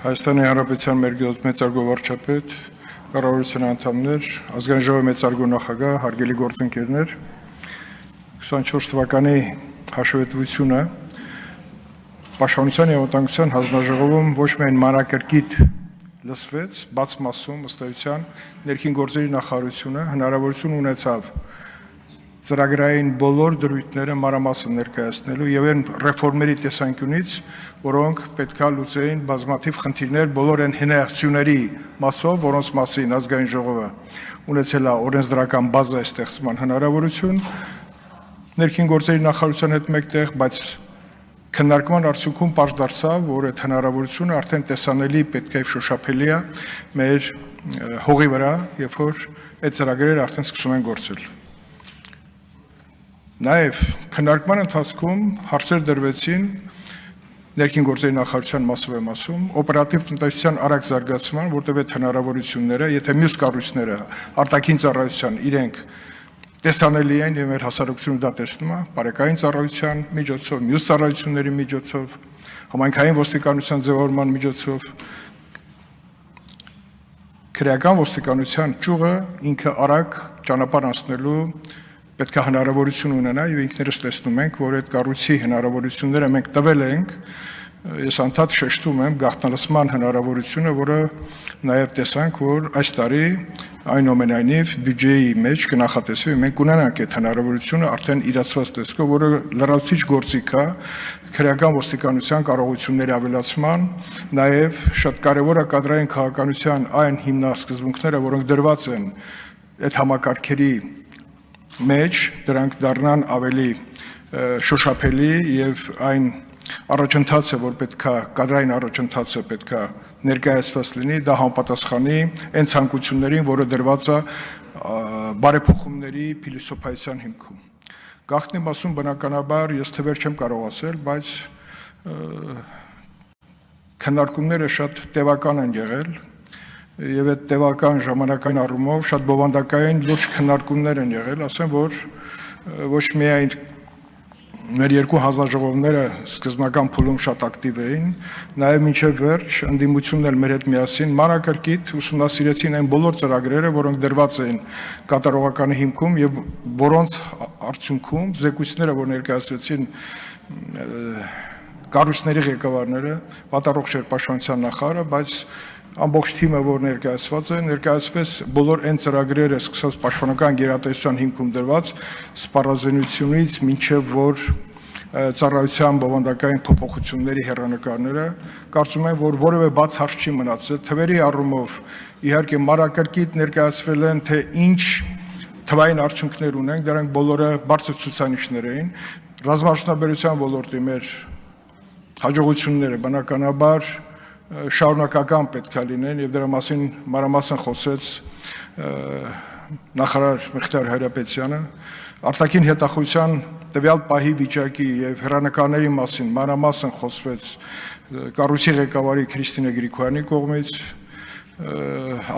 Հայաստանի Հանրապետության մերգոց մեծարգո վարչապետ, կառավարության անդամներ, ազգային ժողովի մեծարգո նախագահ, հարգելի գործընկերներ, 24 թվականի հաշվետվությունը Պաշտպանության և անվտանգության հանձնաժողովում ոչ միայն մանրակրկիտ լսվեց, բաց մասում ըստ էության ներքին գործերի նախարարությունը հնարավորություն ունեցավ ծրագրային բոլոր դրույթները մանրամասն ներկայացնելու եւ այն ռեֆորմերի տեսանկյունից, որոնք պետք է լուծեին բազմաթիվ խնդիրներ բոլոր այն հնարավորությունների մասով, որոնց մասին ազգային ժողովը ունեցել է օրենսդրական բազա ստեղծման հնարավորություն, ներքին գործերի նախարարության հետ մեկտեղ, բայց քննարկման արդյունքում պարզ դարձավ, որ այդ հնարավորությունը արդեն տեսանելի պետք է շոշափելի է մեր հողի վրա, երբ որ այդ ծրագրերը արդեն սկսում են գործել։ Նաև քննարկման ընթացքում հարցեր դրվեցին ներքին գործերի նախարարության մասով եմ ասում, օպերատիվ տնտեսության արագ զարգացման, որտեղ այդ հնարավորությունները, եթե մյուս կառույցները արտաքին ծառայության իրենք տեսանելի են եւ մեր հասարակությունը դա տեսնում է, բարեկային ծառայության միջոցով, մյուս ծառայությունների միջոցով, համայնքային ոստիկանության ձևավորման միջոցով, քրեական ոստիկանության ճյուղը ինքը արագ ճանապարհ անցնելու պետք է հնարավորություն ունենա եւ ինքներս տեսնում ենք, որ այդ կառույցի հնարավորությունները մենք տվել ենք, ես անդադ շեշտում եմ գաղտնալսման հնարավորությունը, որը նաեւ տեսանք, որ այս տարի այնուամենայնիվ բյուջեի մեջ կնախատեսվի, մենք ունենանք այդ հնարավորությունը արդեն իրացված տեսքով, որը լրացուցիչ գործիք է քրեական ոստիկանության կարողությունների ավելացման, նաեւ շատ կարեւոր է կադրային քաղաքականության այն հիմնասկզբունքները, որոնք դրված են այդ համակարգերի մեջ, դրանք դառնան ավելի շոշափելի եւ այն առաջընթացը, որ պետքա կադրային առաջընթացը պետքա ներկայացված լինի, դա համապատասխանի այն ցանկություններին, որը դրված է բարեփոխումների փիլիսոփայության հիմքում։ Գաղտնի մասում բնականաբար ես թվեր չեմ կարող ասել, բայց քննարկումները շատ տևական են եղել եւ այդ տևական ժամանակային առումով շատ բովանդակային լուրջ քննարկումներ են եղել, ասեմ, որ ոչ միայն մեր երկու հանձնաժողովները սկզբնական փուլում շատ ակտիվ էին, նաեւ մինչեւ վերջ ընդդիմությունն էլ մեր հետ միասին մանրակրկիտ ուսումնասիրեցին այն բոլոր ծրագրերը, որոնք դրված էին կատարողականի հիմքում եւ որոնց արդյունքում զեկույցները, որ ներկայացրեցին կառույցների ղեկավարները, վատառողջ էր պաշտպանության նախարարը, բայց ամբողջ թիմը, որ ներկայացվեց բոլոր այն ծրագրերը, սկսած պաշտպանական գերատեսչության հիմքում դրված սպառազինությունից մինչև որ ծառայության բովանդակային փոփոխությունների հեռանկարները, կարծում եմ, որ որևէ բաց հարց չի մնացել, թվերի առումով իհարկե մանրակրկիտ ներկայացվել են, թե ինչ թվային արդյունքներ ունենք, դրանք բոլորը բարձր ցուցանիշներ էին, ռազմաարդյունաբերության ոլորտի մեր հաջողությունները բնականաբար շարունակական պետք է լինեն եւ դրա մասին մանրամասն խոսեց նախարար Մխիթար Հայրապետյանը արտաքին հետախուզության տվյալ պահի վիճակի եւ հեռանկարների մասին մանրամասն խոսվեց կառույցի ղեկավարի Քրիստինե Գրիգորյանի կողմից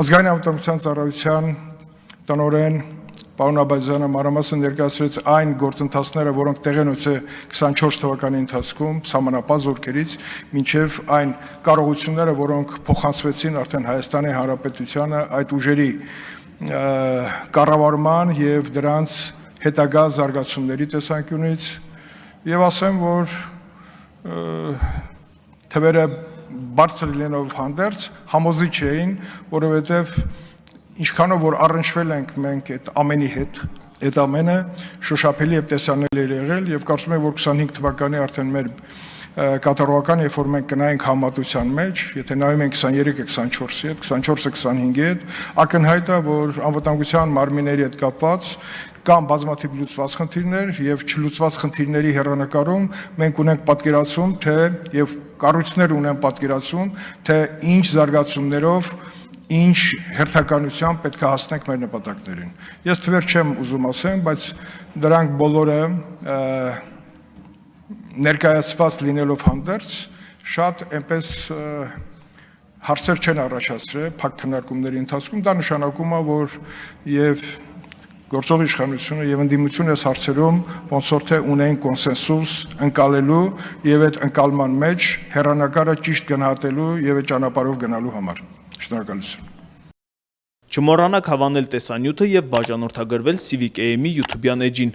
ազգային անվտանգության ծառայության տնօրեն Պարոն Աբազյանը մանրամասն ներկայացրեց այն գործընթացները, որոնք տեղի ունեցել 24 թվականի ընթացքում սահմանապահ զորքերից մինչև այն կարողությունները, որոնք փոխանցվեցին արդեն Հայաստանի Հանրապետությանը այդ ուժերի կառավարման եւ դրանց հետագա զարգացումների տեսանկյունից եւ ասեմ, որ թվերը բարձր լինելով հանդերձ համոզիչ էին, որովհետեւ ինչքանով որ առնչվել ենք մենք այդ ամենի հետ, այդ ամենը շոշափելի եւ տեսանելի է եղել եւ կարծում եմ որ 25 թվականի արդեն մեր կատարողական երբ որ մենք կնայենք համատության մեջ, եթե նայում ենք 23-ը 24-ի հետ, 24-ը 25-ի հետ, ակնհայտ է որ անվտանգության մարմինների հետ կապված կամ բազմաթիվ լուծված խնդիրներ եւ չլուծված խնդիրների հեռանկարում մենք ունենք պատկերացում, թե եւ կառույցներ ունեն պատկերացում, թե ինչ զարգացումներով ինչ հերթականությամբ պետք է հասնենք մեր նպատակներին։ Ես թվեր չեմ ուզում ասեմ, բայց դրանք բոլորը ներկայացված լինելով հանդերձ շատ այնպես հարցեր չեն առաջացրել փակ քննարկումների ընթացքում, դա նշանակում է, որ եւ գործող իշխանությունը եւ ընդդիմությունը այս հարցերում ոնց որ թե ունեն կոնսենսուս ընկալելու եւ այդ ընկալման մեջ հերանեկարը ճիշտ գնահատելու եւ այդ ճանապարհով գնալու համար։ Շնորհակալություն։ Չմոռանաք հավանել տեսանյութը եւ բաժանորդագրվել Civic AM-ի YouTube-յան էջին։